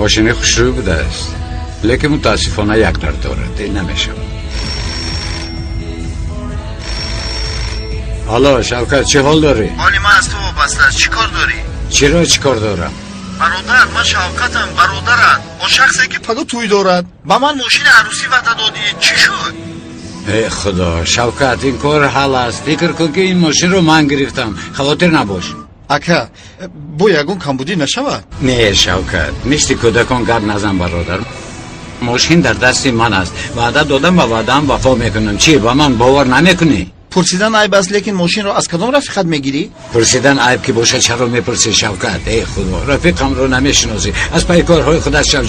ماشین خوشروی بوده است، لیکن متاسفانه یک در دارد، نمیشه. حالا شوکت چه حال داری؟ حالی من از تو وابسته است. چی کار داری؟ چرا چی کار دارم؟ برادر، من شوکتم. برادرت با شخصی که پدو توی دارد با من ماشین عروسی وعده دادی. چی شد؟ ای خدا شوکت، این کار حل است. فکر کن که این ماشین رو من گرفتم، خاطر نباش. اکا بو یگون کمبودی نشود. نه شوکت، مثل کودکان گرد نزن برادر. ماشین در دست من است، وعده دادم و وعده‌ام وفا میکنم. چی با من باور نمیکنی؟ پرسیدن عیب است، لیکن ماشین رو از کدام رفیقت میگیری؟ پرسیدن عیب که باشه چرا میپرسی شوکت؟ ای خدا، رفیقم رو نمیشناسی، از پای کارهای خودت شو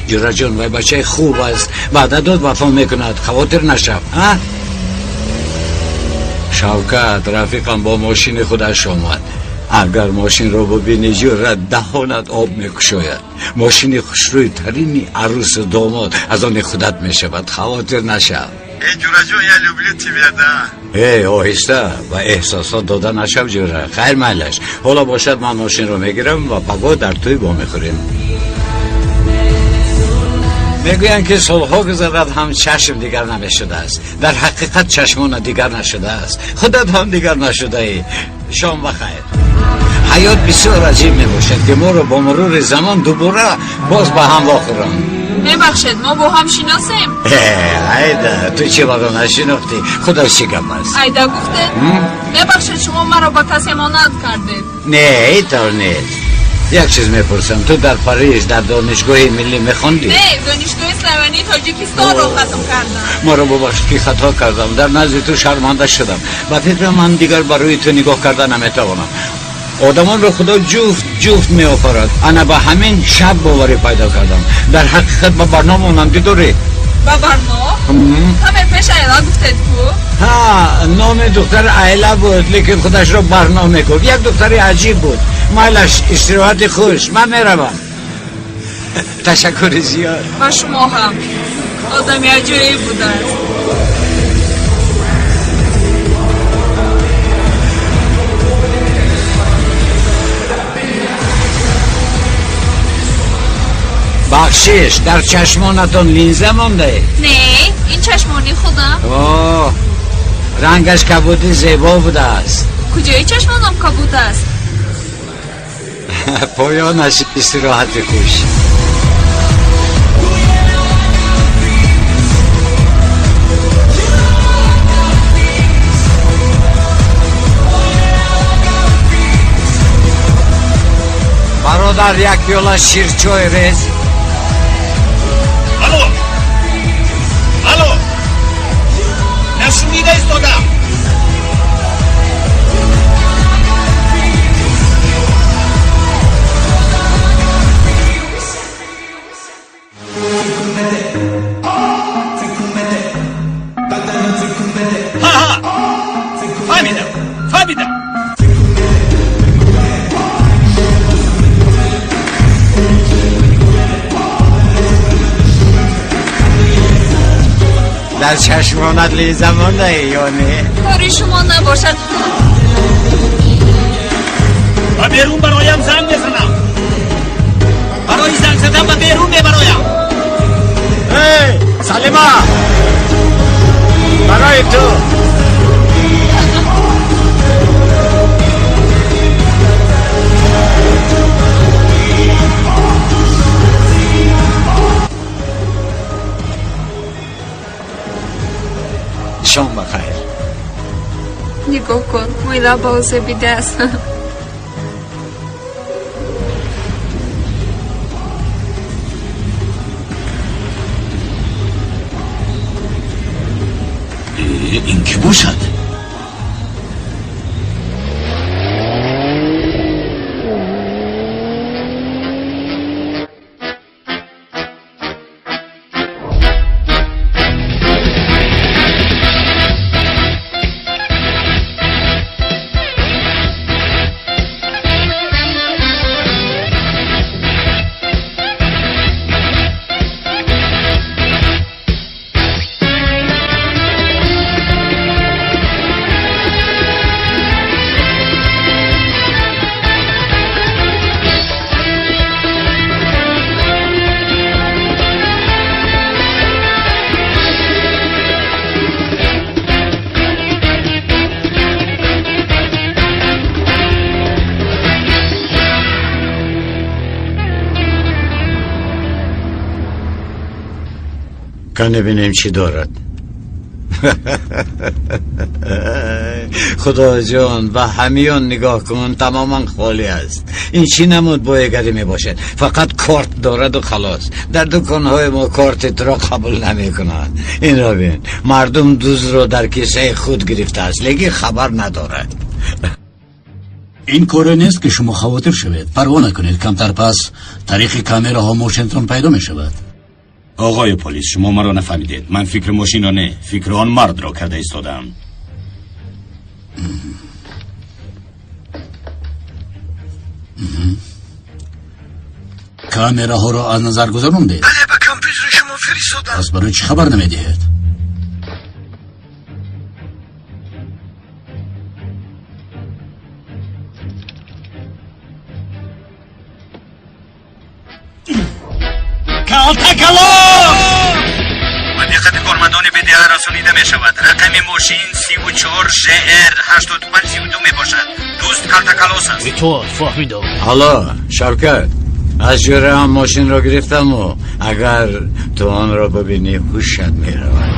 جوره جون و بچه خوب است، وعده داد وفا میکند، خاطر نشو. ها شوکت، رفیقم با ماشین خودش آمد. اگر ماشین رو ببینی جوره دهانت آب میکشاید. ماشین خوشروی ترینی عروس و داماد از آن خودت میشود، خاطر نشو. ای جوره جون یا لوبلیتی بیاده. ای آهسته و احساسات داده نشو جوره. خیر مالش، حالا باشد من ماشین رو میگیرم و پگاه در توی با میخوریم. میگوین که سالها گذرد هم چشم دیگر نمیشده است. در حقیقت چشمان دیگر نشده است. خودت هم دیگر نشده ای. شام بخیر. حیات بسیار عجیب میباشد که ما رو با مرور زمان دوباره باز به هم واخورند. ببخشید ما با هم شناسیم. ایده تو چی با رو نشناختی؟ خدا چی گم است؟ ایده گفته ببخشید شما مرا با کسی مانند کردید. نه اینطور نیست. یک چیز میپرسم، تو در پاریس در دانشگاه ملی میخوندی؟ نه، دانشگاه اسلوانی تاجیکستان رو ختم کردم. ما رو ببخش که خطا کردم، در نزد تو شرمنده شدم و فکر من دیگر برای تو نگاه کردن نمیتوانم. آدمان رو خدا جفت می آفرد. انا با همین شب باوری پیدا کردم. در حقیقت با برنامه اونم داری. با برنامه؟ همه پیش ایلا گفتید کو؟ ها، نام دختر ایلا بود لیکن خودش رو برنامه کرد. یک دختر عجیب بود. مالش استراحت خوش. من میروم. تشکر زیاد. و شما هم آدمی عجیبی بوده است. بخشش در چشمانتون لینزه مانده؟ نه این چشمانی خودم. اوه رنگش کبودی زیبا بوده است. کجای چشمانم کبود است؟ پایانش استراحت خوش. برادر یک پیاله شیرچای ریز. الو نشونیده ایستادم. فهمیدم. در چشمانت لیزه مانده یا نه؟ کاری شما نباشد. و بیرون برایم زنگ بزنم. برای زنگ زدم و بیرون ببرایم. سلیما برای تو. شام بخیر. نگاه کن موی لباسه بیده است. این که باشد؟ کنه ببینیم چی دارد. خدا جان و همیان نگاه کن تماما خالی است. این چی نمود بایگری می باشد، فقط کارت دارد و خلاص. در دکانهای ما کارت را قبول نمی کنند. این را بین، مردم دوز را در کیسه خود گرفته است لیکن خبر ندارد. این کار نیست که شما خاطر شوید. پروا نکنید، کمتر پس طریق کامراها موشنتون پیدا می شود. آقای پلیس، شما مرا نفهمیدید. من فکر ماشین را نه، فکر آن مرد را کرده ایستادم. کامراها را از نظر گذروندید؟ بله، به کامپیوتر شما فرستادم. پس برای چی خبر نمیدهید؟ وثیقت کارمندان BDA رسانیده می شود. رقم ماشین 34 شهر 8532 می باشد. دوست کالتاکالوس است. تو فهمیدم. حالا شوکت، از جوره هم ماشین را گرفتم و اگر تو آن را ببینی هوشت می رود.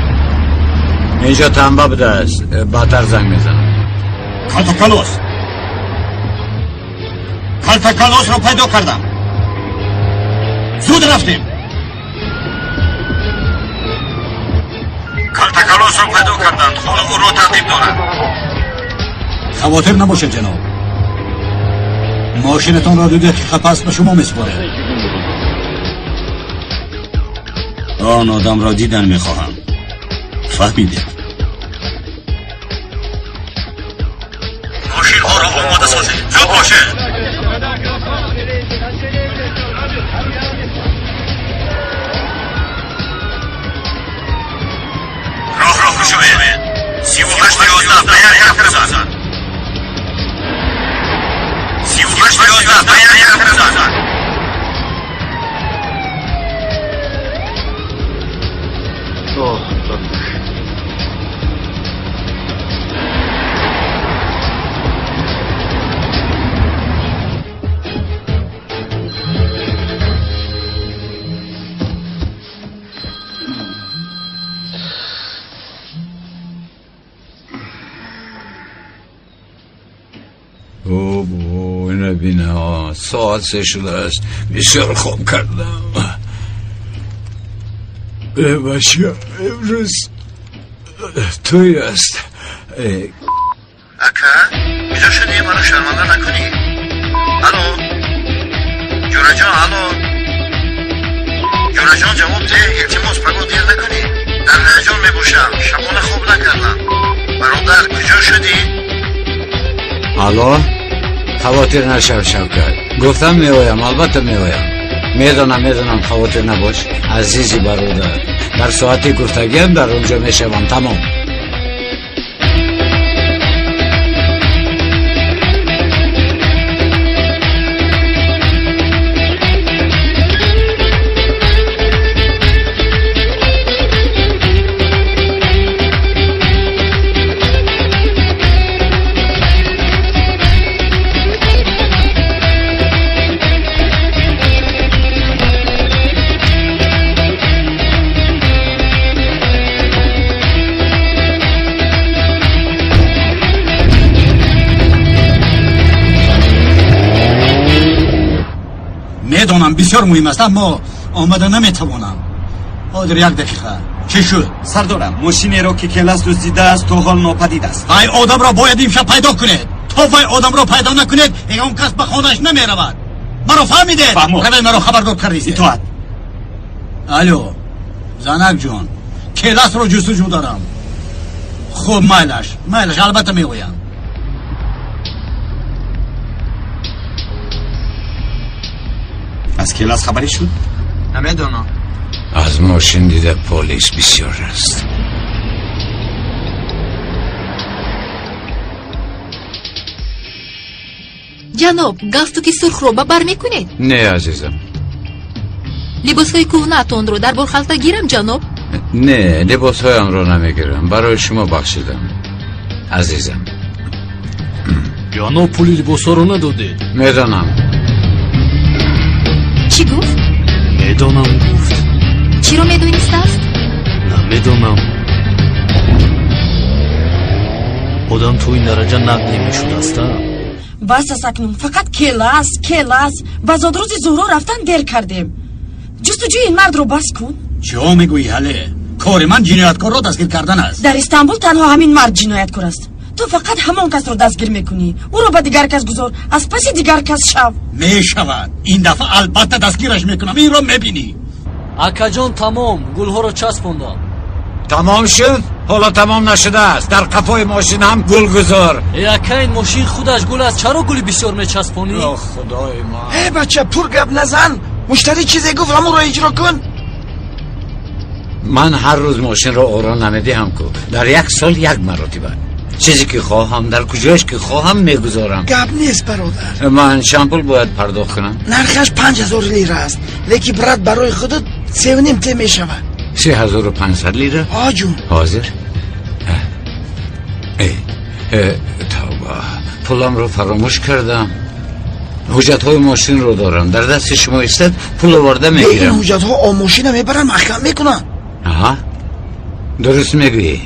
اینجا تنبه بده است، باتر زنگ می زنم. کالتاکالوس را پیدا کردم. زود رفتیم. کالتاکالوس را پیدا کردند. خانه او را تعقیب دارند. خواطر نباشید جناب، ماشینتان را 2 دقیقه پس به شما میسپاره. آن آدم را دیدن میخواهم. فهمیدید؟ ماشین ها را آماده سازید. زود باشه. راه شوید. 38 11 بیان حرف زد. 38 11 بیان حرف زد. ببینه ساعت 3 شده است. بسیار خوب کردم. بچه امروز توی است. اکا بیجا شدی منو شرمنده نکنی. الو جورا جان، الو جورا جان، جواب ده. التماس بگو دیر نکنی. در هیجان میباشم، شبانه خوب نکردم. برادر کجا شدی؟ الو، خواطر نشو شوکت، گفتم میوایم، البته میوایم. میدونم خواطر نباش عزیزی برادر. در ساعتی گفتگی هم در اونجا میشوم. تمام. میدونم بسیار مهم است، اما آمده نمیتوانم. حاضر 1 دقیقه. چی شد؟ سردارم، ماشینی را که کلاس دزدیده است تا حال ناپدید است. وای آدم را باید امشب پیدا کنید. تا وای آدم را پیدا نکنید اون کس به خانهش نمیرود. مرا فهمیدید؟ روی مرا خبردار کردید. اطاعت. الو زنک جان، کلاس را جستجو دارم. خب میلش البته میگویم. از کلاس خبری شد؟ نمیدونم. از ماشین دیده پلیس بسیار است. جناب، галстуки сурхро ба бар мекунед? نه عزیزم. либосҳои кӯҳнаатон ро дар борхалта гирам ҷаноб? نه، لباسهایم رو نمیگیرم. برای شما بخشیدم عزیزم. جناب پولی لباسها رو ندادید. میدانم. чӣ гуфт? میدانم گفت. чиро медонист аст? بدونم آدم تو این درجه نقد نمیشد است. بس سکنم فقط کلاس بازاد روزی زهرا رفتن دیر کردیم. جستجوی این مرد رو بس کن. چه میگویی هله؟ کار من جنایتکار را دستگیر کردن است. در استانبول تنها همین مرد جنایتکار است. تو فقط همان کس رو دستگیر میکنی. او رو به دیگر کس گذار، از پس دیگر کس شو. میشود. این دفعه البته دستگیرش میکنم. این رو میبینی. اکاجان تمام گلها رو چسبوندم. تمام شد؟ حالا تمام نشده است. در قفای ماشین هم گل گذار. اکا این ماشین خودش گل است، چرا گلی بسیار میچسبونی؟ اوه خدای من. ای بچه پر گپ نزن. مشتری چیزی گفت همون رو اجرا کن. من هر روز ماشین رو آرا نمیدهم کو. در یک سال یک مرتبه چیزی که خواهم در کجایش که خواهم میگذارم. گپ نیست برادر. من شامپول باید پرداخت کنم. نرخش 5000 لیره است، لیکی برات برای خودت 3.5 تی میشود. 3500 لیره؟ جون حاضر؟ توبه، پولم رو فراموش کردم. حجت های ماشین رو دارم، در دست شما استد پول آورده این میگیرم. حجت ها آموشین میبرن محکم میکنن. آها درست میگویی.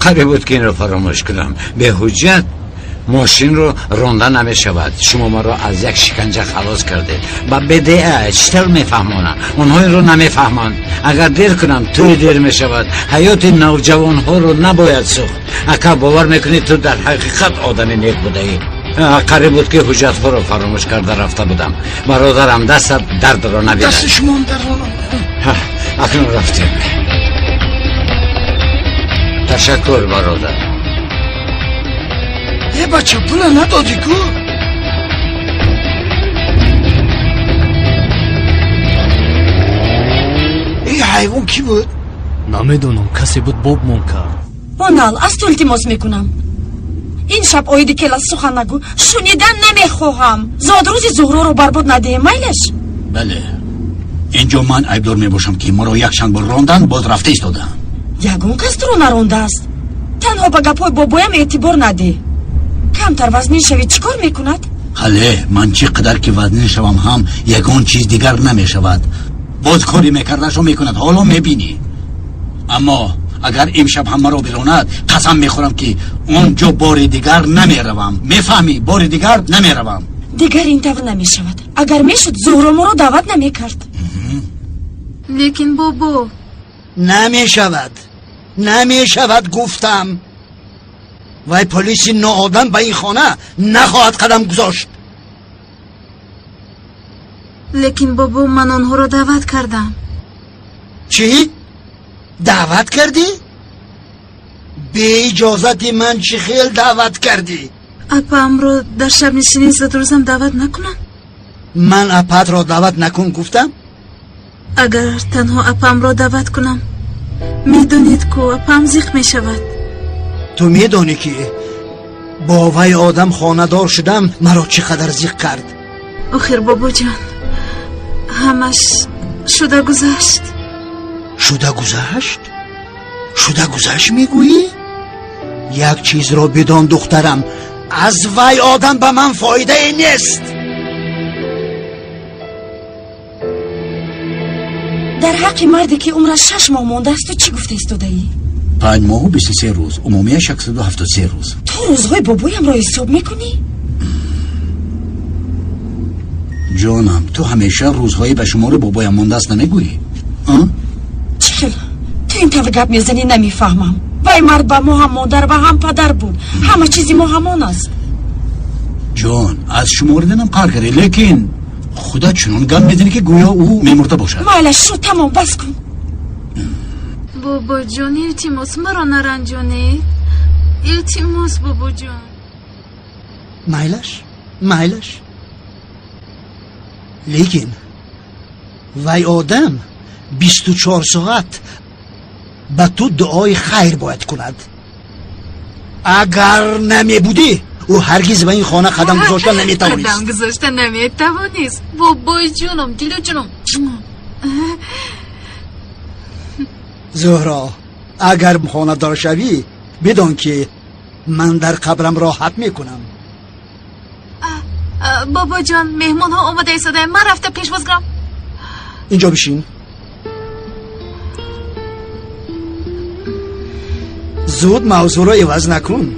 قریب بود که این رو فراموش کنم. به حجت ماشین رو رانده نمی شود. شما ما رو از یک شکنجه خلاص کرده و بدعه چطور میفهمانه؟ اونها این رو نمیفهمان. اگر دیر کنم توی دیر می شود. حیات نوجوان ها رو نباید سوخت. اگر باور میکنی تو در حقیقت آدم نیک بوده ای. قریب بود که حجت ها رو فراموش کرده رفته بودم. برادرم دست درد رو نبیده. دست شما هم در رو اکنون رفتیم. تشکر برادر. یه بچه پول ندادی کو؟ این حیوان کی بود؟ نمیدونم، کسی بود باب مون کرد. مانال از تو التماس میکنم این شب آیدی کلاس سخن نگو. شنیدن نمیخواهم. زاد روزی زهرا رو برباد ندهیم میلش. بله اینجا من عیبدار میباشم که ما رو یک چند بار راندن باز رفته ایستادم. یگون کس تو رو نرانده است. تنها به گپای بابایم اعتبار نده. کمتر وزنی شوی چیکار میکند؟ حاله من چقدر که وزنی شوم هم یگان چیز دیگر نمیشود. باز کاری میکردش رو میکند. حالا میبینی. اما اگر امشب هم مرا براند قسم میخورم که اونجا بار دیگر نمیروم. میفهمی؟ بار دیگر نمیروم. دیگر این طور نمیشود. اگر میشد زهرا ما رو دعوت نمیکرد. لیکن بابا نمیشود گفتم. وای پلیس ناآدم به این خانه نخواهد قدم گذاشت. لیکن بابا من آنها رو دعوت کردم. چی؟ دعوت کردی؟ به اجازت من چی خیل دعوت کردی؟ اپام رو در شب نشینی زد روزم دعوت نکنم؟ من اپات را دعوت نکن گفتم؟ اگر تنها اپام رو دعوت کنم میدونید که اپام زیق میشود. تو میدونی که با وی آدم خاندار شدم مرا چقدر زیق کرد. آخر بابا جان همش شده گذشت. شده گذشت میگویی؟ یک چیز را بدان دخترم، از وی آدم به من فایده نیست. در حق مردی که عمرش 6 ماه مانده است تو چی گفته ایستاده ای؟ 5 ماه و 23 روز، عمومی 173 روز. تو روزهای بابایم را حساب میکنی؟ جانم تو همیشه روزهای به شمار بابایم مانده است نمیگویی؟ چخل تو این طور گپ میزنی نمیفهمم. وای مرد به ما هم مادر و هم پدر بود. همه چیزی ما همان است. جان از شماردنم قرار کردی، لیکن خدا چنون گپ میزنی که گویا او میمرده باشد. مالش شو تمام بس کن. بابا جان التماس مرا نرنجانید. التماس بابا جان. مایلش لیکن وی آدم 24 ساعت به تو دعای خیر باید کند. اگر نمی بودی او هرگز به این خانه قدم گذاشتن نمیتوانست. قدم گذاشتن نمیتوانست. بابای جانم دیلو جانم. زهرا اگر خانه دار شوی بدان که من در قبرم راحت میکنم. بابا جان مهمان ها آمده ایستاده. من رفته پیش بازگرم. اینجا بشین. زود موضوع را عوض نکن.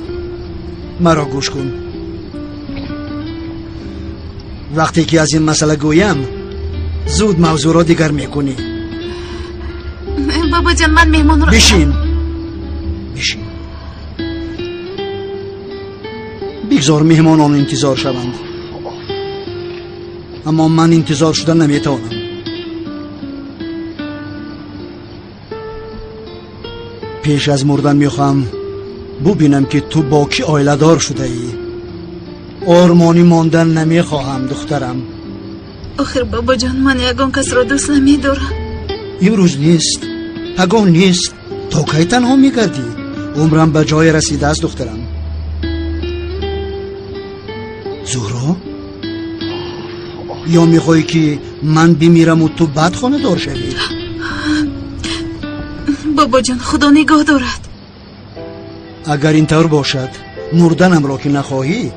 مرا گوش کن. وقتی که از این مسئله گویم زود موضوع را دیگر میکنی. بابا جان من مهمان را بشین بگذار مهمانان انتظار شوند. اما من انتظار شدن نمیتوانم. پیش از مردن میخوام ببینم که تو با کی آیله دار شده ای. آرمانی ماندن نمیخواهم دخترم. آخر بابا جان من یگان کس را دوست نمیدارم. امروز نیست، هگان نیست. تا کی تنها میگردی؟ عمرم به جای رسیده است دخترم. زهرا، یا میخوای که من بمیرم و تو بد خانه دار شوی؟ بابا جان خدا نگاه دارد. اگر اینطور باشد مردنم را که نخواهی،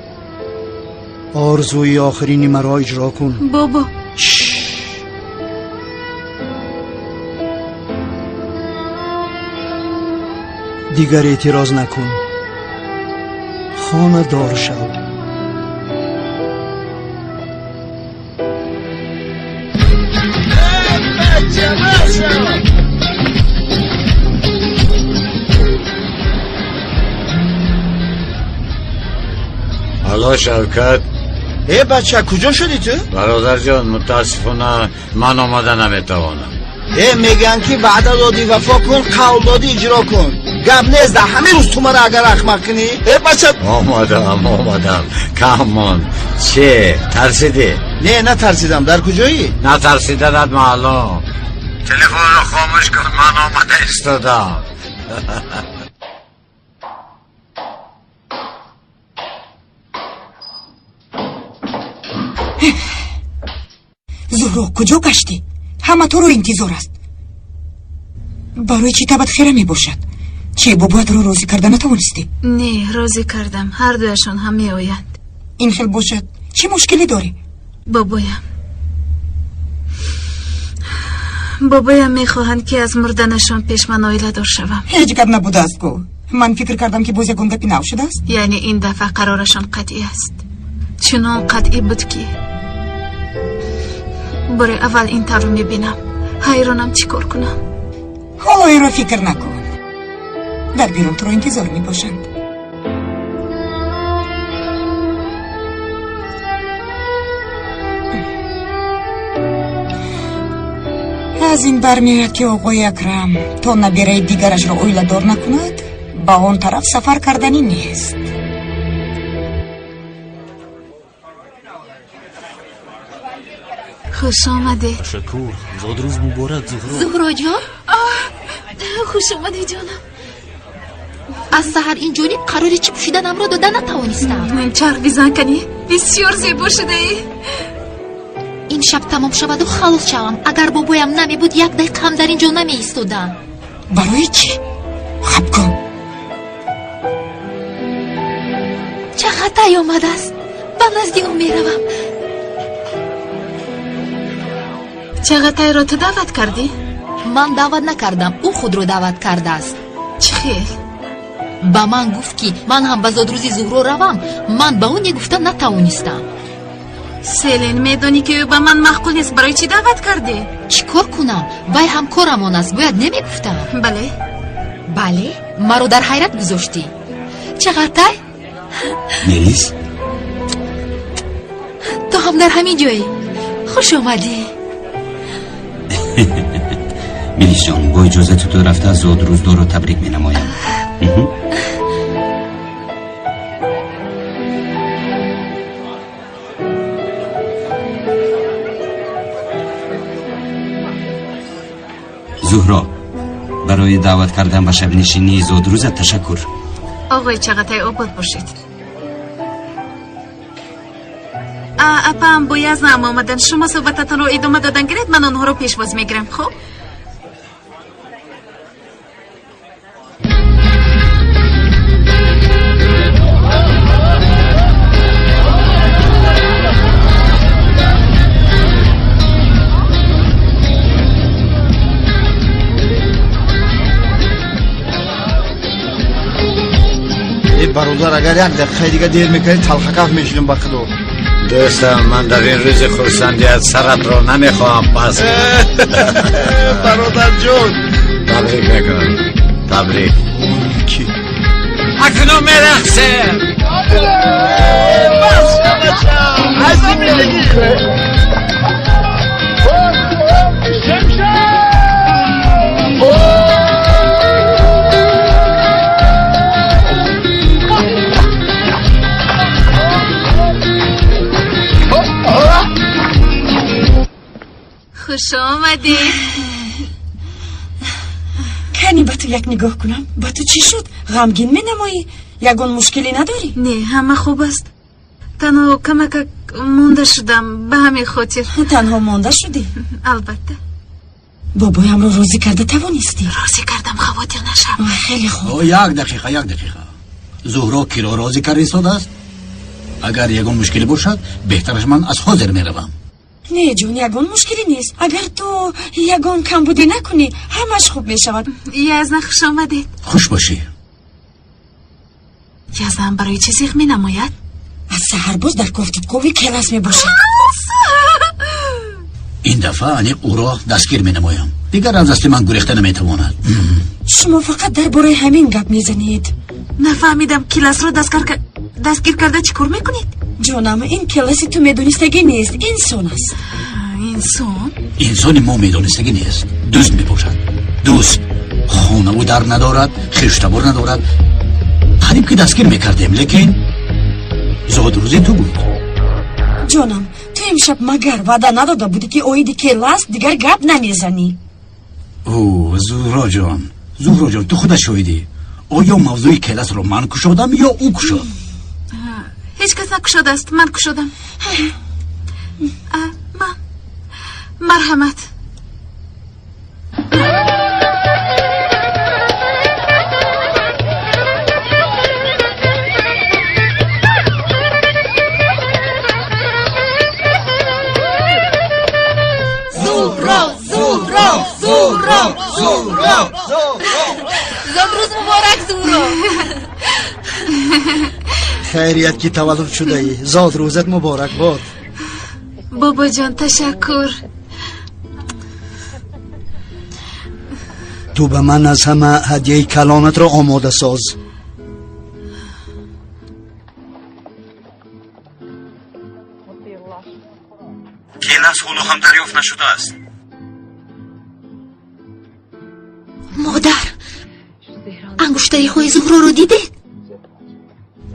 آرزوی آخرینی مرا اجرا کن. بابا دیگر اعتراض نکن. خانه دار شو. الو شوکت. ای بچه کجا شدی تو؟ برادر جان متاسفانه من آمده نمیتوانم. میگن که وعده دادی وفا کن، قول دادی اجرا کن. گپ نیست همه روز تو مرا اگر احمق کنی. ای بچه آمدم کمان. چه ترسیدی؟ نه ترسیدم. در کجایی؟ نترسیدنت معلوم. تلفن رو خاموش کن، من آمده استادم. زهرا کجا گشتی؟ همه تو رو انتظار است. برای چی تبت خیره می باشد؟ چه بابایت رو راضی کرده نتوانستی؟ نه راضی کردم. هر دویشان هم می آیند. این خیل باشد چه مشکلی داری؟ بابایم میخواهند که از مردنشان پیش من آیله دار شوم. هیچ گپ نبوده است گو. من فکر کردم که باز یکون گپی نو شده است. یعنی این دفعه قرارشان قطعی است. چنان قطعی بود که برای اول این طور رو میبینم. حیرانم چی کار کنم. حالا این را فکر نکن. در بیرون تو رو انتظار می باشند. از این برمیاد که آقای اکرم تا نبیره دیگرش را اویله دار نکند با آن طرف سفر کردنی نیست. خوش آمده. تشکر. زاد روز مبارک زهرا. زهرا جان خوش آمده جانم. از سحر این جانب قراری چی پوشیدنم را دادن نتوانستم. من چرخ بزن کنی. بسیار زیبا شده ای. این شب تمام شود و خلاص شوم. اگر بابایم نمی بود یک دقیقه هم در اینجا نمی ایستادم. برای چی؟ خب کن. چه خطایی آمده است. به نزدیک او می روم. چقدر را تو دعوت کردی؟ من دعوت نکردم، او خود رو دعوت کرده است. چه خیل؟ با من گفت که من هم به زادروزی زهرا روم. من به اون گفتم نتوانستم. سیلین میدونی که او به من معقول نیست. برای چی دعوت کردی؟ چی کار کنم؟ وای همکارمان است، باید نمیگفتم. بله مرا در حیرت گذاشتی. چقدر؟ میلیس تو هم در همین جایی. خوش آمدی. میلیس جان با اجازه تو رفته از زادروز دو رو تبریک می نمایم. زهرا برای دعوت کردن و شب نشینی زادروزت تشکر. آقای چغتای آباد باشید. اپا باید نام آمدن. شما صحبتتان رو ادامه دادن گرید. من آنها رو پیشواز میگیرم. خب برادر اگر یک دقیقه دیگه دیر میکنی تلخکف میشیم با خودو. دوستم من در این روز خورسندیت سرت را نمیخواهم پس. برادر جون تبریک میکنم. تبریک. کی؟ اکنون میرخصه. خوش آمدی. کنی با تو یک نگاه کنم. با تو چی شد؟ غمگین می نمایی؟ یگون مشکلی نداری؟ نه همه خوب است. تنها کمک مونده شدم به همین خاطر. تنها مونده شدی؟ البته. بابایم رو راضی کرده توانستی؟ راضی کردم خواطر نشم. خیلی خوب. یک دقیقه زهرا کی را راضی کرده ایستاده است؟ اگر یگان مشکلی باشد بهترش من از حاضر میروم. نه جون یگان مشکلی نیست. اگر تو یگان کم بودی نکنی همش خوب میشود. یزن خوش آمدید. خوش باشی. یزن برای چه زیغ می نماید؟ از سحر باز در کوفتکوی کلاس می باشد. این دفعه انیق او را دستگیر می نمایم. دیگر از دست من گریخته نمیتواند. شما فقط در باره همین گپ میزنید. نفهمیدم کلاس رو دستگیر کرده چی کار میکنید؟ جانم این کلاسی تو میدونستگی نیست، انسان است. انسان؟ انسانی ما میدونستگی نیست، دوست میباشد. دوست خانه و در ندارد، خیشتبار ندارد. قریب که دستگیر میکردیم لیکن زاد روزی تو بود. جانم تو امشب مگر وعده نداده بودی که اویدی کلاس دیگر گپ نمیزنی؟ او زهرا جان تو خودت شاهدی. آیا موضوع کلاس رو من کشادم یا او کشاد؟ هیچ کس نکشاده است، من کشادم. مرحمت. زاد روز مبارک زهرا. خیریت که تولد شده ای. زاد روزت مبارک باد. بابا جان تشکر. تو به من از همه هدیه کلانت را آماده ساز. کلاس هلو هم دریافت نشده است. مادر انگشتری های زهرا رو دیده؟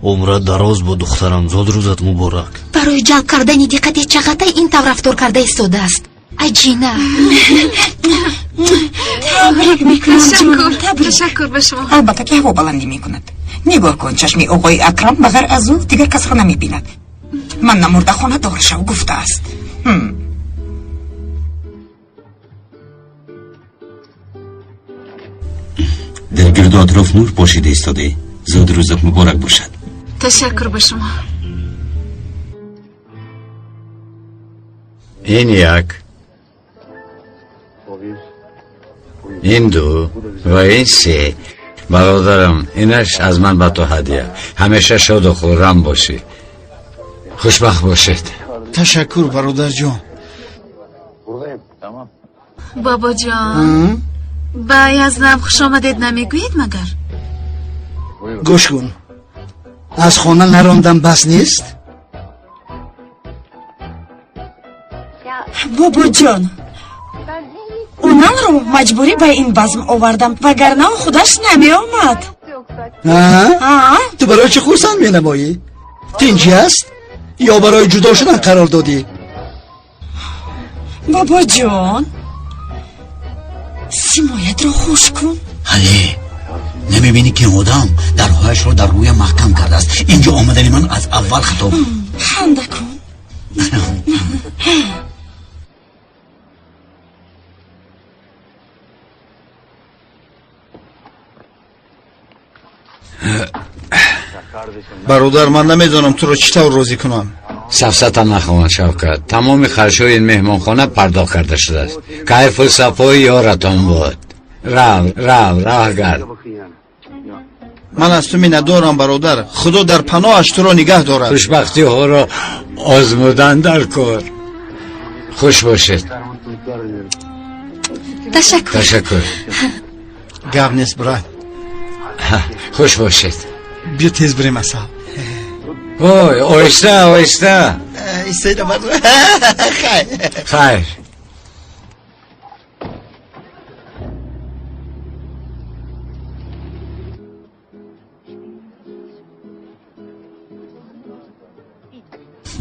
عمرت دراز با دخترم. زاد روزت مبارک. برای جلب کردن دقت چقدر این طور رفتار کرده ایستاده است. عجینه. تبریک میکنم. تشکر به شما. البته که هوا بلندی میکند. نگاه کن چشمی آقای اکرم بغیر از او دیگر کس را نمیبیند. من نمرده خانه دار شو گفته است. در گرد اطراف نور پاشیده ایستاده. زاد روزت مبارک باشد. تشکر به شما. این یک، این دو و این سه. برادرم اینش از من به تو هدیه. همیشه شاد و خرم باشی. خوشبخت باشید. تشکر برادر جان. بابا جان با یزنم خوش آمدید نمیگویید مگر؟ گوش کن. از خانه نراندم بس نیست؟ بابا جان اونان رو مجبوری به این بزم آوردم وگرنه خودش نمی آمد. تو برای چه خورسند می نمایی؟ تنجی است؟ یا برای جدا شدن قرار دادی؟ بابا جان سیمایت رو خوش کن. حالی نمیبینی که آدم درهایش رو در روی محکم کرده است. اینجا آمدنی من از اول خطاب. خنده کن. برادر من نمیدونم تو رو چطور راضی کنم. سفسطه نخواهند شوکت. تمام خرچهای این مهمانخانه پرداخت کرده شده است. کیف و صفای یارتان بود. راه گرد. من از تو میندارم برادر. خدا در پناهش تو را نگه دارد. خوشبختی ها را آزمودن در کار. خوش باشید. تشکر. گپ نیست برات. خوش باشید. بیا تیز بریم اصلا. وای آهسته ایستیده برو. خیر.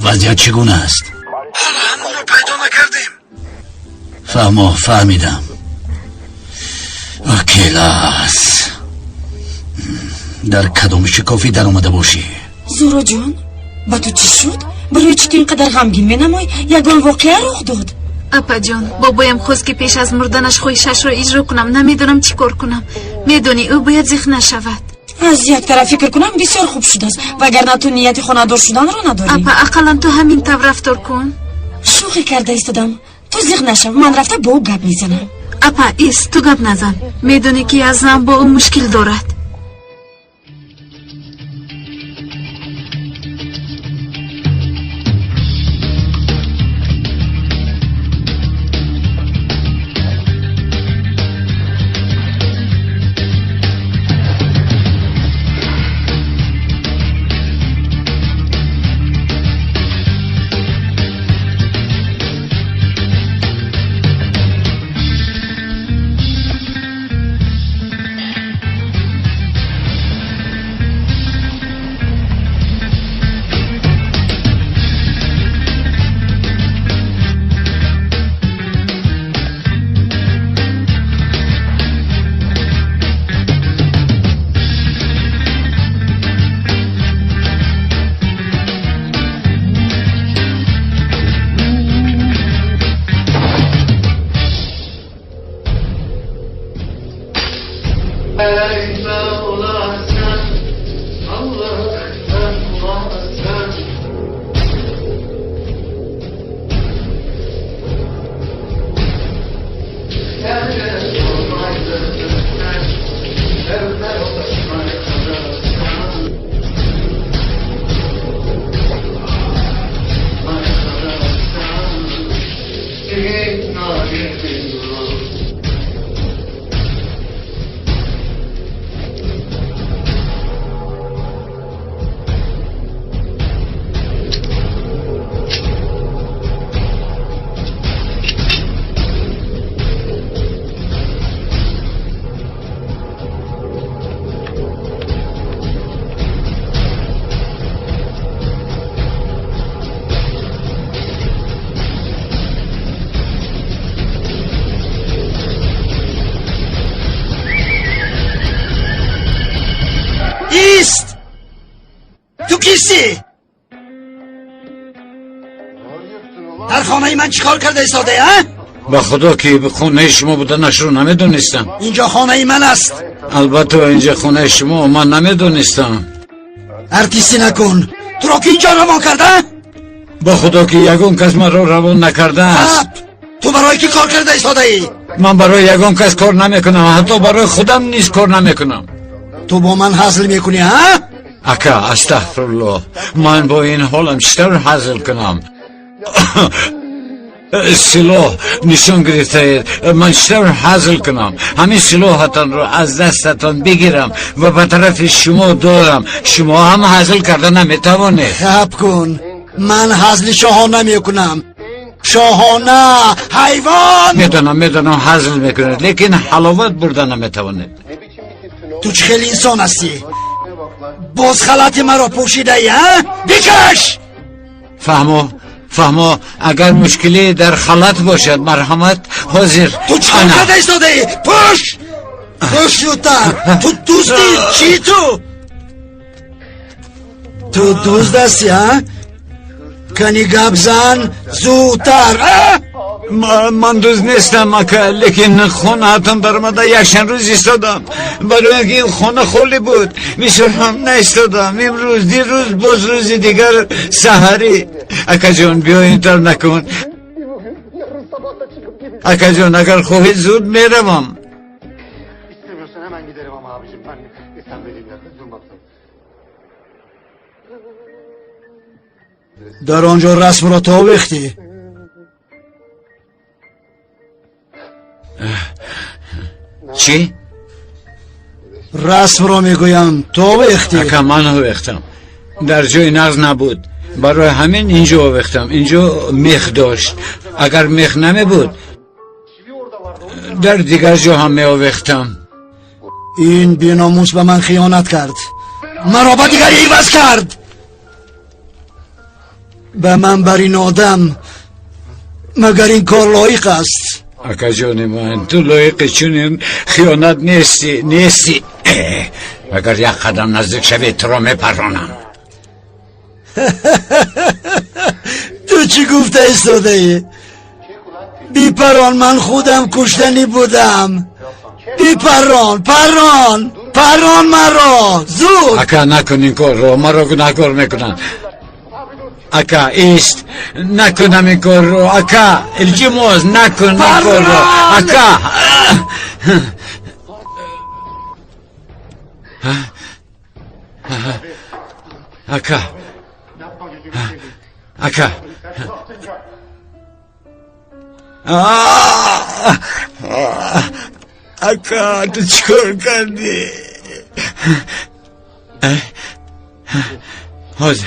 وضعیت چگونه است؟ حالا همون رو پیدا نکردیم. فهمیدم. کلاس در کدام شکافی در اومده باشی؟ زورو جان با تو چی شد؟ برای چی تو اینقدر غمگین مینمایی؟ یگان واقعه رخ داد. اپا جان بابایم خواست که پیش از مردنش خویشش رو اجرا کنم. نمیدونم چی کار کنم. میدونی او باید زخ نشود. از یک طرف فکر کنم بسیار خوب شده است وگرنه تو نیت خانه‌دار شدن رو نداری. اپا اقلا تو همین طور رفتار کن. شوخی کرده ایستادم. تو زخ نشو. من رفته با او گپ میزنم. اپا ایست تو گپ نزن. میدونی که از زن با او مشکل دارد. ایست. تو کیستی؟ در خانه من چیکار کرده ایستاده ها؟ با خدا که به خونه شما بودنش رو نمیدونستم. اینجا خانه من است. البته اینجا خونه شما من نمیدونستم. ارتیسی نکن. تو را که اینجا روان کرده؟ با خدا که یگون کس من رو روان نکرده است. تو برای کی کار کرده ایستاده ای؟ من برای یگون کس کار نمیکنم. حتی برای خودم نیز کار نمیکنم. تو با من حاصل میکنی ها؟ اکا استغفرالله. من با این حالم چطور حاصل کنم؟ سلاح نشان گرفته من چطور حاصل کنم؟ همین سلاحتان رو از دستتان بگیرم و به طرف شما دارم. شما هم حاصل کرده نمیتوانید. خب کن. من حاصل شاهانه میکنم. شاهانه حیوان. میدونم حاصل میکنید لیکن حلاوت برده نمیتوانید. تو چه خیلی انسان هستی؟ باز خلط مرا پوشیده ای ها؟ بکش. فهمو اگر مشکلی در خلط باشد مرحمت حاضر. تو چکار کرده ایستاده ای؟ پوش زودتر. تو دوستی چی تو دوست هستی ها؟ کنی گپ زن زودتر. من دوست نیستم اکا لیکن خونه هاتم برمده یکشن روز ایستادم برای اینکه این خونه خالی بود. میشه هم نایستادم. امروز دیروز باز روز دیگر سحری. اکا جان بیا اینطور نکن. اکا جان اگر خواهی زود میروم. İstemiyorsan hemen giderim ama abicim. Ben sen dediğin yerde durma. در آنجا رسم را تا وقتی چی؟ رسم را میگویم تا وقتی اکا من وقتم در جای نقض نبود برای همین اینجا وقتم اینجا میخ داشت اگر میخ نمی بود در دیگر جا هم میوختم این بی‌ناموس به من خیانت کرد مرا با دیگری عوض کرد به من بر این آدم مگر این کار لایق است اکا جان من تو لایق چون خیانت نیستی اگر یک قدم نزدیک شوی تو را میپرانم تو چی گفته ایستاده ای؟ بیپران من خودم کشتنی بودم بیپران پران مرا زود اکا نکن این کار رو مرا گناهکار میکنن اکا ایست نکنم این کار رو اکا الجموز نکن این کار رو اکا اکا اکا اکا تو چکار کردی حاضر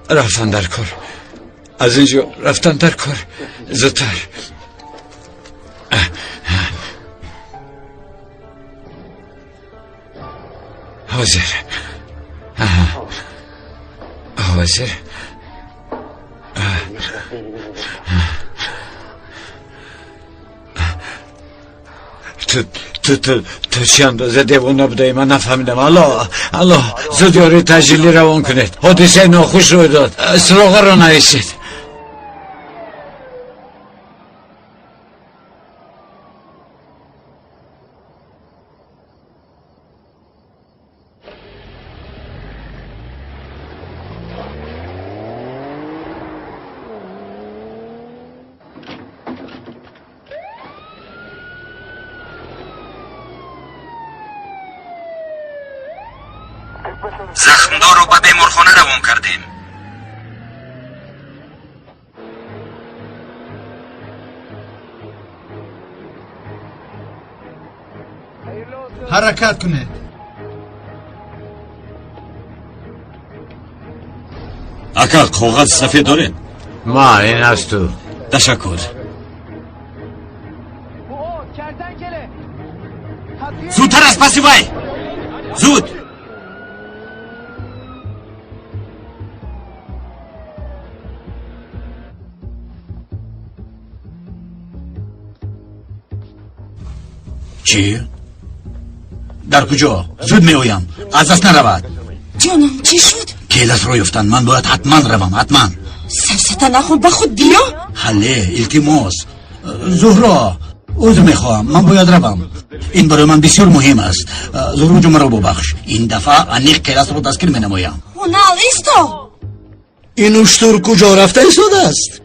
رفتن در کار از اینجا رفتن در کار زودتر حاضر تو چی اندازه دیوانه بودی من نفهمیدم الله زود یاری تجلیلی روان کنید حادثه ناخوش رو داد سراغه رو نویسید زخمدار رو به بیمارخانه روان کردیم حرکت کنید اکا کاغذ سفید دارین؟ ما این از تو تشکر زودتر از پسی وای زود چی؟ در کجا؟ زود میویم از دست نرود جانم چی شد؟ کیلس رو یفتن من باید حتما روم حتما سفسته نخون به خود بیا حله التماس زهرا عذر میخواهم من باید روم این برای من بسیار مهم است زهرا جو مرا ببخش این دفعه انیق کیلس رو دستگیر می نمایم نه ایستا این اشتر کجا رفته ایستاده است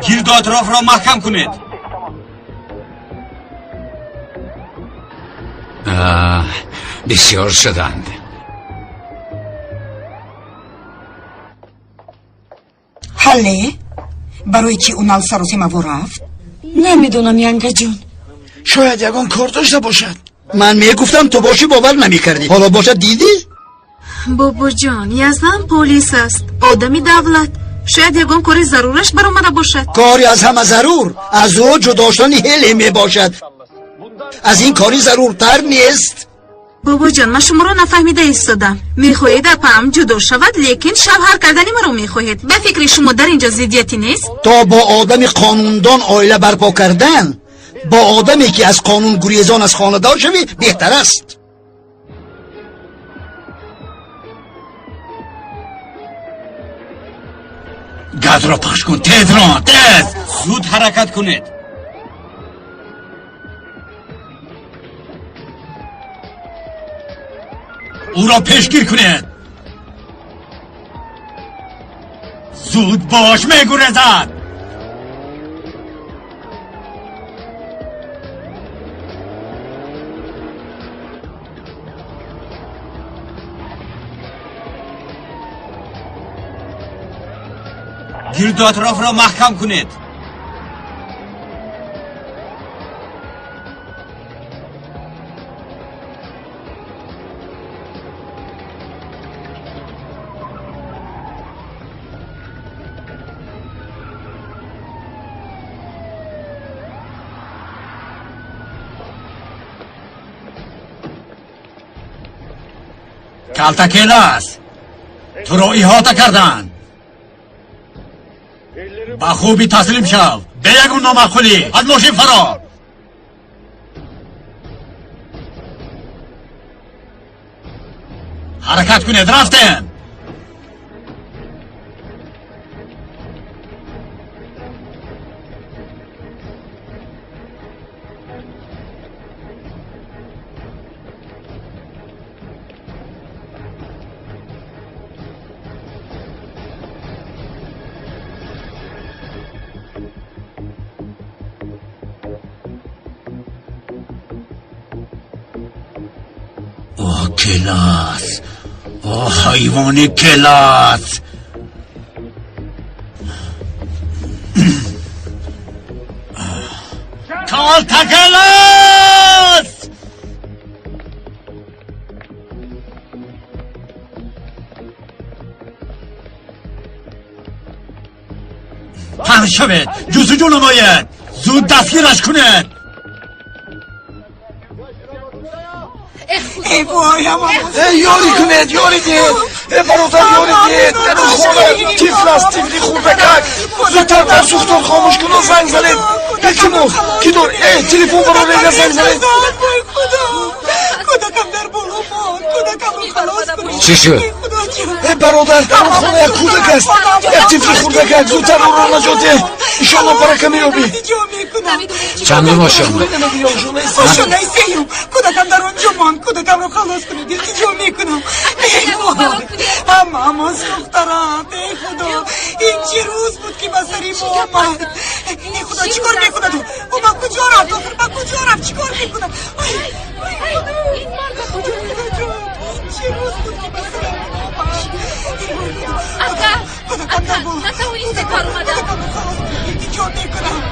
گرد و اطراف را محکم کنید بسیار شدند حله برای چی اونال سر و سیمه رفت؟ نمیدونم ینگه جون شاید یگان کار داشته باشد من میگفتم تو باشی باور نمیکردی حالا باشد دیدی بابا جان یزدان پلیس است آدمی دولت شاید یگان کاری ضرورش برآمده باشد کاری از همه ضرور از او جدا شدن هلی می باشد از این کاری ضرورتر نیست بابا جان من شما رو نفهمیده ایستادم میخواهید اپم جدا شود لیکن شوهر کردنی من رو میخواهید به فکر شما در اینجا ضدیتی نیست تا با آدم قانوندان عائله برپا کردن با آدمی که از قانون گریزان از خانه دار شوی بهتر است گاز را پخش کن تیز زود حرکت کنید او را پیشگیر کنید زود باش میگورزد گرد و اطراف را محکم کنید. کلتکیل است. تو رو احاطه کردن. با خوبی تسلیم شو. به یگون نامعقولی از ماشین فرار. حرکت کنید. رفتیم. کلاس. حیوان کلاس. کلتکیل است. پنج شوید. جستجو نماید. زود دستگیرش کنید. ای وای اما یاری کنید. یاری دید. برادر یاری دید. در اون خونه تیفل است. تیفلی خوردکک. زودتر در سوختان خاموش کن و زنگ زنید. یکی مخ کی دار. تلفن برای زنگ زنید. کودکم در بالا مان. کودکم رو خلاص کنید. چی شد؟ برادر در اون خونه یک کودک است. یک تیفلی خوردکک. زودتر اون را نجاته. ایشالله برکه میابی. چند ماشه آمد؟ ماشو نیستیم. کودکم در اونجا مان. کودکم رو خلاص کنید. التجا میکنم. ای وای اما دخترم. ای خدا این چه روز بود که بسری ما آمد. ای خدا چیکار میکنه تو؟ او من کجا رفت؟ من کجا رفت؟ چیکار میکنم؟ این چه روز بود که بسری ما آمد. اکا نتا این سکار اومده. کودکم رو خلاص کنید. التجا میکنم.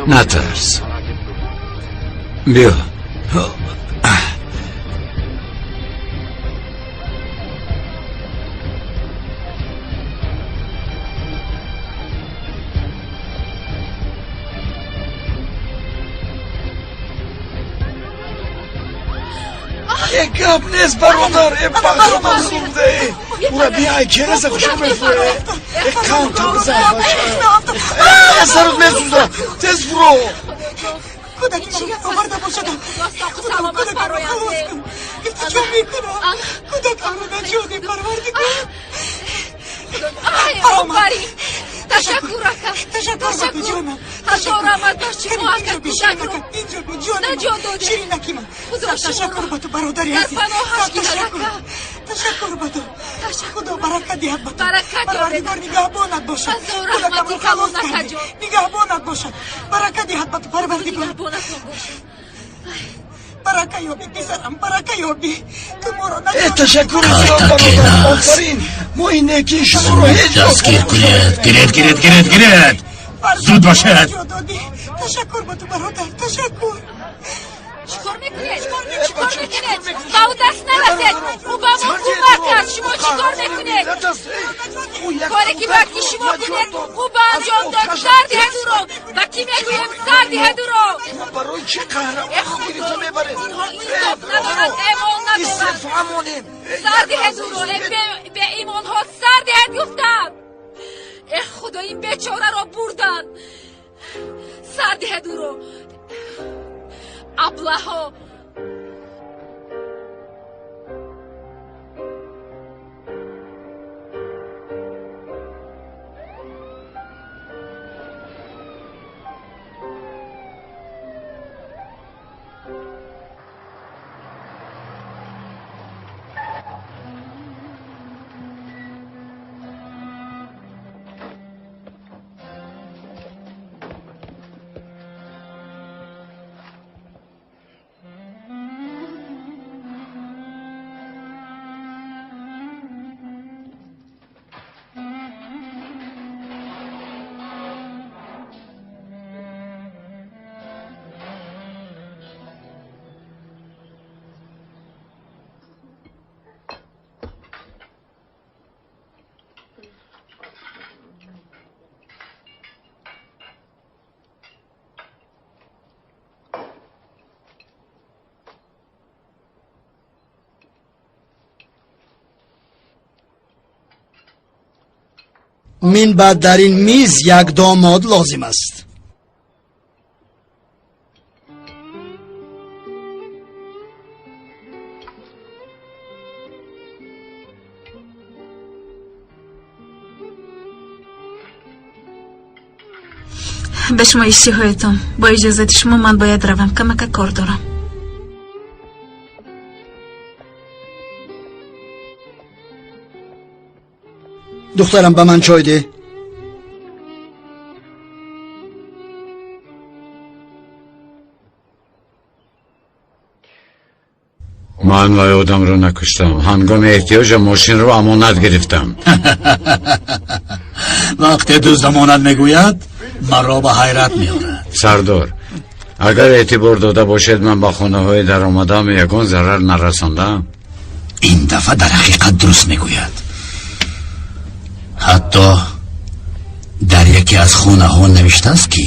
نترس بیا. یک گپ نیست برادر. بخشم خورده. او را بیایی که رسه خوشم بفره. یک کانتا بزن باشه. سرت میسوزه. تز برو. کودکی من آورده باشد. کودکم رو خلاص کن. التجا میکنم. کودکم رو نجاتی پروردگار. آفرین. تشکر اکا. تشکر جانم. حتی رحمت داشتی محقق تشکر. اینجا بی جانم. نجات داده. شیرینکی من. تشکر با تو برادری عزیز. تشکر با تو. خدا برکت دهد با تو. پروردگار نگهبانت باشد. کودکم رو خلاص کردی. نگهبانت باشد. برکت دهد با تو پروردگار. برکه یابی پسرم. برکه یابی. تو ما را نجات. تشکر زیاد برادر. آفرین. ما این نیکی شما رو هیچ دستگیر کنید. گرید. زود باشد. تشکر با تو برادر. تشکر. چیکار میکنید؟ با او دست نرسید. او با ما کمک کرد. شما چیکار میکنید؟ کاری که باید شما کنید او با انجام داد. سر دیه دورو. با کی میگویم سر دیه دورو. برای چه قهرمان گیریتو میبرید؟ اینها این دفت ندارد. ایمان ندارد. سر دیه دورو. به ایمان ها سر دیه گفتم. خدا این بیچاره را بردن. سر دیه دورو. ابله ها. من بعد در این میز یک داماد لازم است. به شما اشتهایتم. با اجازت شما من باید روم. کمک کار دارم. دخترم به من چای ده. من وای آدم رو نکشتم. هنگام احتیاج ماشین رو امانت گرفتم. وقتی دوست امانت میگوید مرا به حیرت میآورد. سردار اگر اعتبار داده باشد من با خانه های در آمدم یگان ضرر نرساندم. این دفعه در حقیقت درست میگوید. حتی در یکی از خانه ها نوشته است که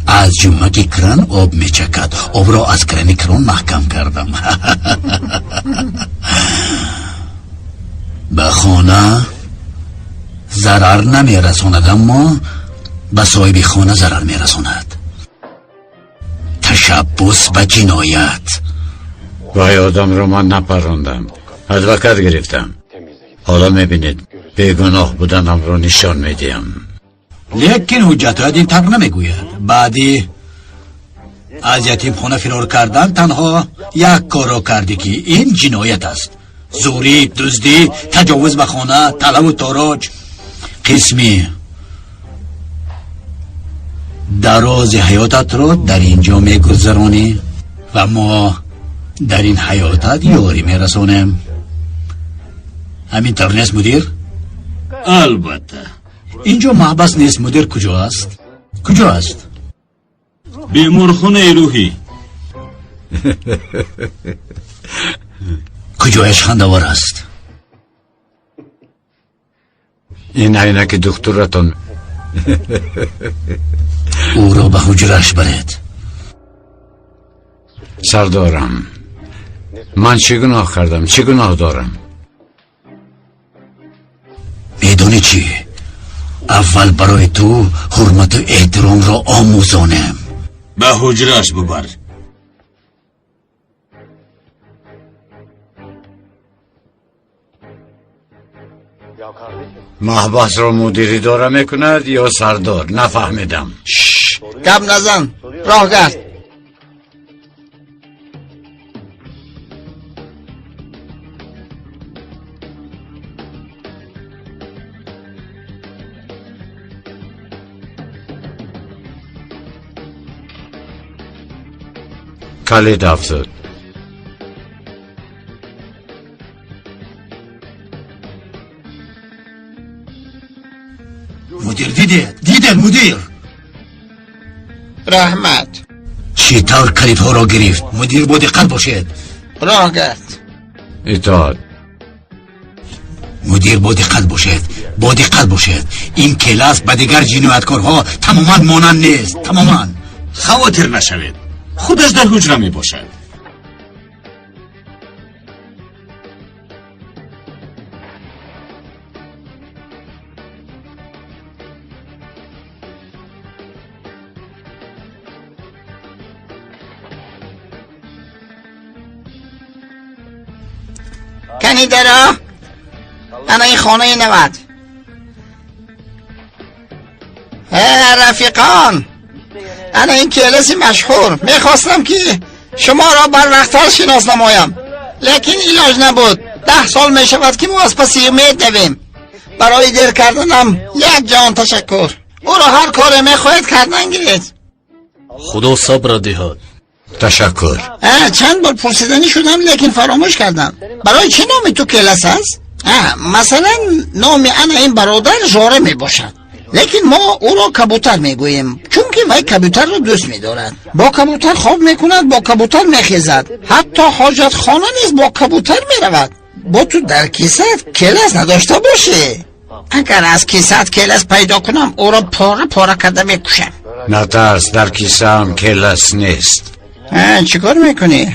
از جمعه کران آب میچکد. آب را از کران کران محکم کردم. به خانه ضرر نمیرساند اما به صاحب خانه ضرر میرساند. تشبث و جنایت. وای آدم رو من نپراندم. ادوکت گرفتم. حالا میبینید بیگناه بودنم رو نشان میدیم. لیکن حجت این طرح نمیگوید. بعدی از یتیم خانه فرار کردن تنها یک کار را کردی که این جنایت است. زوری، دزدی، تجاوز به خانه، طلب و تاراج. قسمی دراز حیاتت را در اینجا میگذرانی و ما در این حیاتت یاری میرسانیم. همین طور نیست مدیر؟ البته. اینجا محبس نیست. مدیر کجا است؟ کجا است؟ بیمارخانه روحی. کجایش خندوار است؟ این عینک دکترتون. او را به حجرش برید. سردارم من چه گناه کردم؟ چه گناه دارم؟ میدونی چی؟ اول برای تو حرمت و احترام را آموزانم. به حجرش ببر. محبس را مدیری داره میکند یا سردار؟ نفهمیدم. گپ نزن. راه گرد. کلید افزود. مدیر دیده مدیر. رحمت چطور کلیف ها را گرفت؟ مدیر با دقت باشید. راه گرد. اطاعت. مدیر با دقت باشید، با دقت باشید. این کلاس به دیگر جنایتکارها تماما مانند نیست، تماما. خواطر نشوید، خودش در حجره می باشد. کنی درا؟ انا این خانه 90. رفیقان، انا این کلاس مشهور. میخواستم که شما را بر وقتها شناس نمایم، لیکن علاج نبود. 10 سال میشود که ما از پسی امید دویم. برای دیر کردنم یک جان تشکر. او را هر کار میخواهید کردن گیرید. خدا صبر دهد. تشکر. چند بار پرسیدنی شدم لیکن فراموش کردم. برای چه نامی تو کلاس هست؟ مثلا نام انا این برادر ژاره می باشد، لیکن ما او را کبوتر می گوییم، چون که وی کبوتر را دوست می دارد. با کبوتر خواب می کند، با کبوتر می خیزد، حتی حاجت خانه نیز با کبوتر می رود. با تو در کیست کلاس نداشته باشه. اگر از کیست کلاس پیدا کنم او را پاره پاره کرده می کشم. نترس، در کیسه هم کلاس نیست. چیکار میکنی؟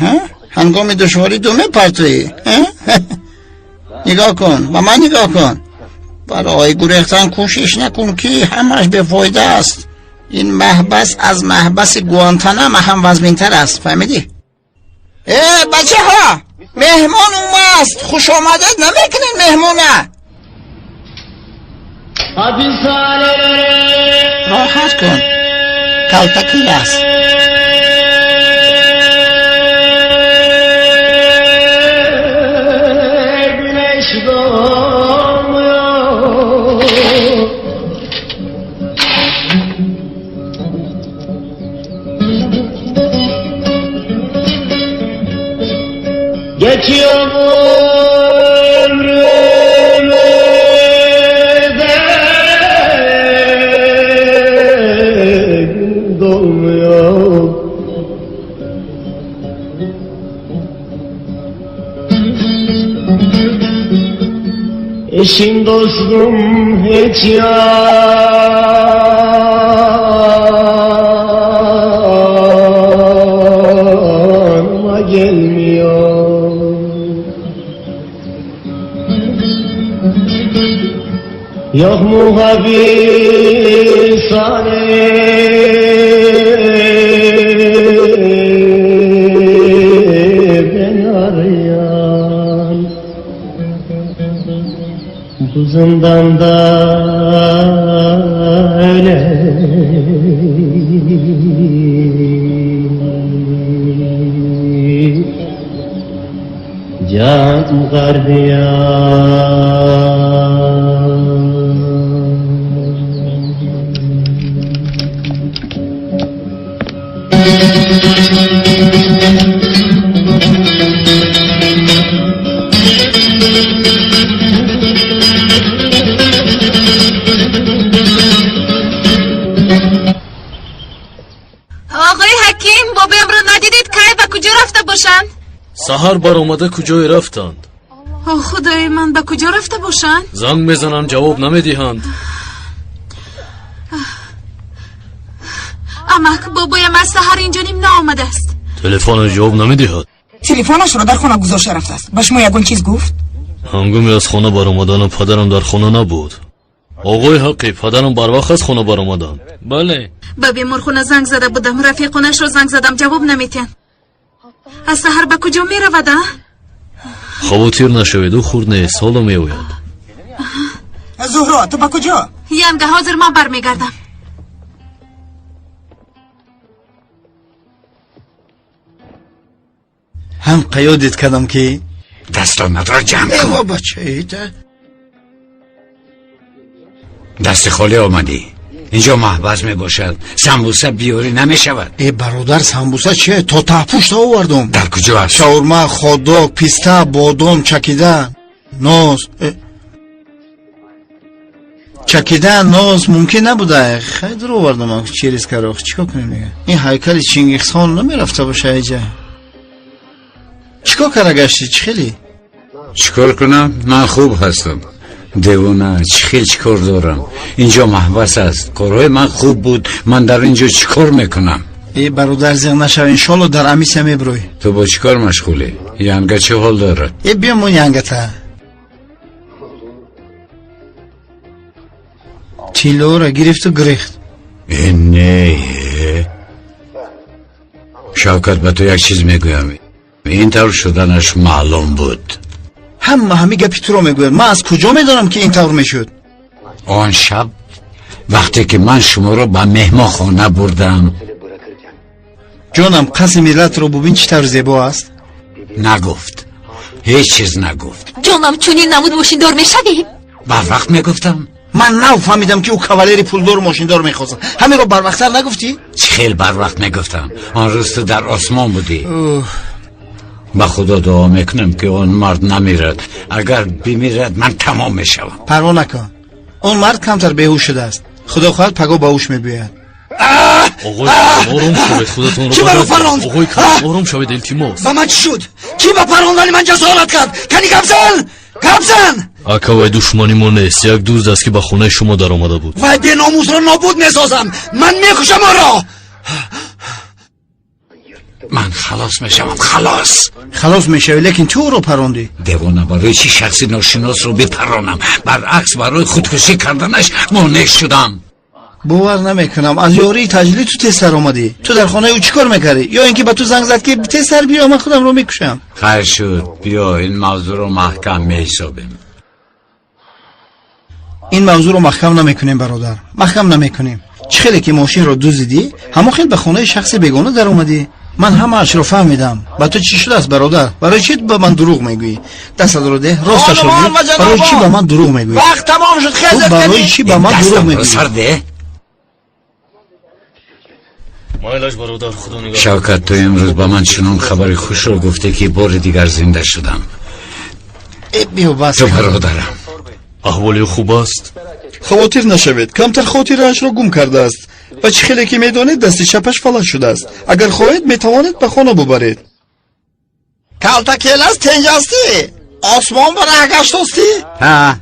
هنگام دشواری دو میپرتوی؟ نگاه کن، با من نگاه کن. برای گریختن کوشش نکن که همش بفایده است. این محبس از محبس گوانتانام هم وزمینتر است، فهمیدی؟ بچه ها، مهمان اومد. خوش آمدید نمیکنین مهمونه. راحت کن، کلتکی است. Geçiyor ömrümüze dolmuyor. Eşim dostum hiç yanıma gelmiyor. Yok mu hapishane beni arayan, bu zindanda öyle can gardiyan. آقای حکیم، بابایم رو ندیدید که به کجا رفته باشند؟ سحر بر آمده کجای رفتند؟ خدای من، به کجا رفته باشند؟ زنگ میزنم جواب نمیدهند. امک، بابایم از سحر اینجا نیم نآمده است. تلفن جواب نمیدهد. تلفنش رو در خانه گذاشته رفته است. به شما یگون چیز گفت؟ هنگامی از خانه بر آمدن پدرم در خانه نبود. آقای حقی، پدرم بر وقت از خانه بر آمدند. بله. به بیمار خونه زنگ زده بودم، رفیقونش رو زنگ زدم، جواب نمیتین. از سحر به کجا می رود؟ خواطر نشوید، او خورد نیست، حالا می آید. زهرا، تو به کجا؟ ینگه حاضر من برمیگردم. هم قیادت کردم که دستانت را جمع کن. بابا چه ایده؟ دست خالی آمدی. اینجا محبس می باشد، سمبوسه بیاری نمی شود. ای برادر، سمبوسه چیه؟ تا تحپوشت آوردم. در کجا هست؟ شاورما، خودداگ، پیسته، بادام چکیده، ناز. چکیدن ناز ممکن نبوده. خیلی درو وردم که چی ریز کرد. چیکار کنیم دیگه؟ این هیکل چینگیز خان نمیرفته باشه اینجا. چیکار کرده گشتی؟ چی خیلی؟ چیکار کنم؟ من خوب هستم. دیوانه چیکار دارم؟ اینجا محبس است. کارهای من خوب بود. من در اینجا چیکار میکنم؟ ای برادر زیغ نشو انشالله در امیسه میبروی. تو با چیکار مشغولی؟ ینگه چه حال داره؟ ای بیام اون ینگه تا چیلو را گرفت و گریخت. نه شوکت به تو یک چیز میگویم. این طور شدنش معلوم بود. همه گپی تو رو میگویم. من از کجا میدونم که این طور میشد؟ آن شب وقتی که من شما رو به مهمان خانه بردم. جانم قصد ملت رو ببین چی طور زیبا است. نگفت، هیچ چیز نگفت. جانم چونین نمود ماشین دار میشویم. بر وقت میگفتم. من نفهمیدم که او کاولری پولدار ماشین دار میخواست. همین رو بر وقت نگفتی؟ خیلی بر وقت میگفتم. آن روز تو در آسمان بودی. با خدا دعا میکنم که اون مرد نمیرد. اگر بمیرد من تمام میشوم. پروا نکن. اون مرد کمتر بیهوش شده است. خدا خواهد پگاه باهوش میبیاد. آقای آروم شوید خودتون رو کی منو پراند؟ آقای آروم شوید التماس. با من چی شد؟ کی با پراندن من جسارت کرد؟ کنی گپ زن اکاوای دشمنی ما نیست. یک دوست است که به خونه شما در آمده بود. وای به ناموس رو نابود میسازم. من میکشم آن را. من خلاص میشم. خلاص میشوی لیکن تو رو پراندی. دیوانه برای چی شخصی ناشناس رو بپرانم؟ برعکس برای خودکشی کردنش مانع شدم. باور نمیکنم. از یاری تجلی تو تسر آمدی. تو در خانه او چیکار میکردی؟ یا اینکه به تو زنگ زد که تسر بیا من خودم رو میکشم؟ خیر شد. بیا این موضوع رو محکم میحسابیم. این موضوع رو محکم نمیکنیم برادر. محکم نمیکنیم. چه خیلی که ماشین رو دزدیدی همون خیلی به خانه شخص بیگانه در اومدی. من همه اش رو فهمیدم. با تو چی شده است برادر؟ برای چی به من دروغ میگویی؟ دست رو ده راستش رو بگو. برای چی به من دروغ میگویی؟ وقت تمام شد. خیلی برای چی به من دروغ میگویی؟ مایلاش برادر خدا نگاه. شوکت تو امروز با من چنان خبر خوش رو گفته که بار دیگر زنده شدم. بیا بس. تو برادرم. احوالی خوب است؟ خاطر نشوید. کمتر خاطرش را گم کرده است. و چه خیلی که میدانید دست چپش فلج شده است. اگر خواهید میتوانید به خانه ببرید. کلتکیل است تنجاستی. آسمان برای گشتاستی. ها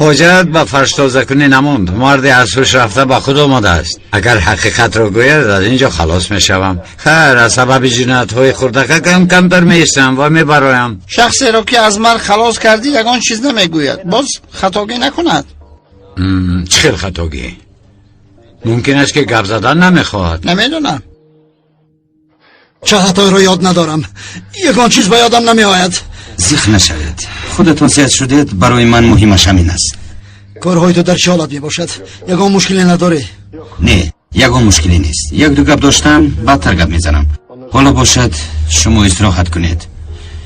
حجت به فرش تازه کنی نموند. مردی از هوش رفته با خود آمده است. اگر حقیقت را گوید از اینجا خلاص میشوم. خیر از سبب جنایت های خردک کمتر میشتم و میبرایم. شخصی را که از من خلاص کردی یگان چیز نمیگوید. باز خطاگی نکند. چه خطاگی؟ ممکن است که گپ زدن نمیخواد. نمیدونم. چه خطایی رو یاد ندارم. یگان چیز به یادم نمیآید. زیخ نشوید. خودتون سیاد شدید. برای من مهمش همین است. کارهای تو در چه حالت می باشد؟ یگان مشکلی نداره؟ نه یگان مشکلی نیست. یک دو گپ داشتم بعدتر گپ میزنم. حالا باشد شما استراحت کنید.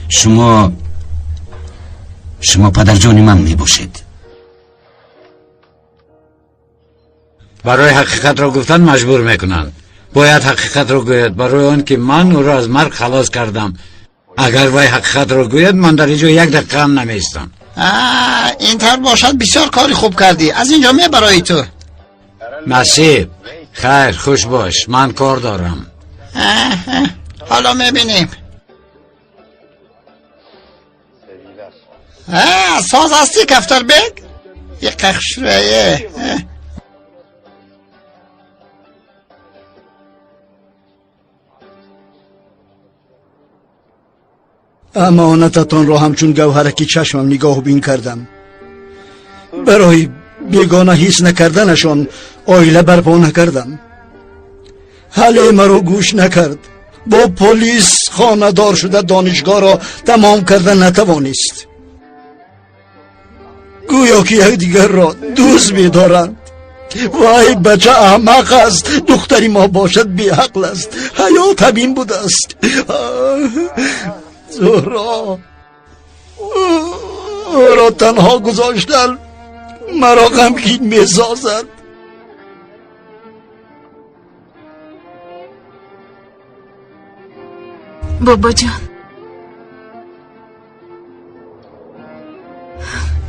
شما پدر جان من می باشید. برای حقیقت را گفتن مجبور میکنن. باید حقیقت را گوید برای آن که من او را از مرگ خلاص کردم. اگر وای حقیقت را گوید من در اینجا یک دقیقه هم نمیستم. این طور باشد بسیار کاری خوب کردی. از اینجا می برای تو. نصیب خیر خوش باش. من کار دارم. حالا میبینیم. ساز هستی کفتر بگ؟ یک قخشویه. امانتتان را همچون گوهرکی چشمم نگاه بین کردم. برای بیگانه حس نکردنشان آیله برپا نکردم. حالی مرا گوش نکرد. با پلیس خانه دار شده دانشگاه را تمام کردن نتوانست. گویا که یک دیگر را دوست می‌دارند. وای بچه احمق است. دختری ما باشد بی عقل است. حیات همین بوده است. زهرا را تنها گذاشتن مرا غمگین می‌سازد. بابا جان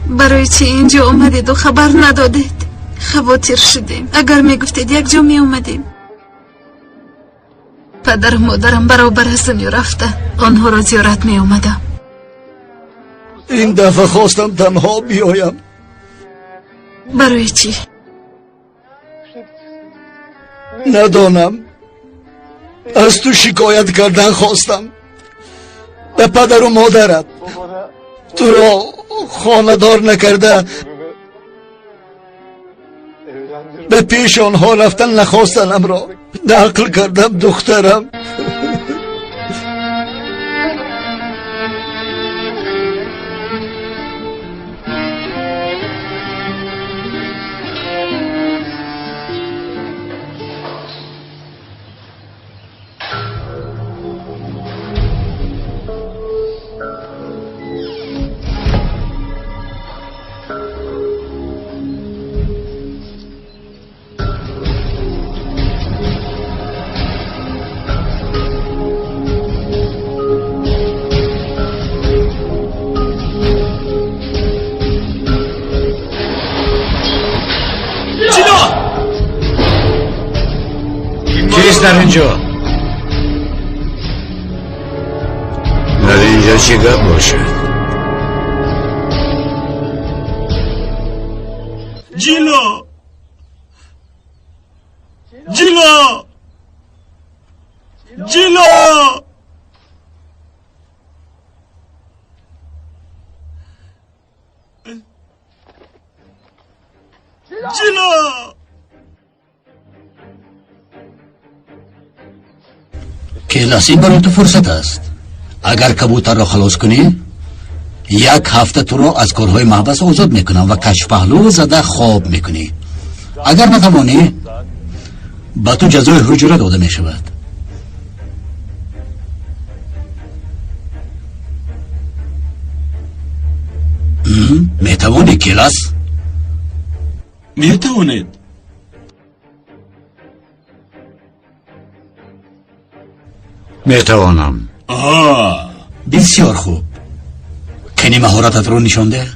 برای چی اینجا اومدید و خبر ندادید؟ خواطر شدیم. اگر میگفتید یک جا می اومدیم. پدر و مادرم برابر از دنیا رفته، آنها را زیارت می اومدم. این دفعه خواستم تنها بیایم. برای چی؟ ندانم. از تو شکایت کردن خواستم به پدر و مادرت. تو را خاندار نکرده، به پیش آنها رفتن نخواستنم را نقل کردم دخترم. چیست در اینجا؟ در اینجا چی گپ باشد؟ جیلا جیلا جیلا جیلا کلاسی برای تو فرصت است. اگر کبوتر را خلاص کنی 1 هفته تو را از کارهای محبس آزاد میکنم و کشف پهلو زده خواب میکنی. اگر نتوانی با تو جزای حجره داده میشود. میتوانی کلاس؟ میتوانید. میتوانم. بسیار خوب. کنی مهارتت رو نشان ده.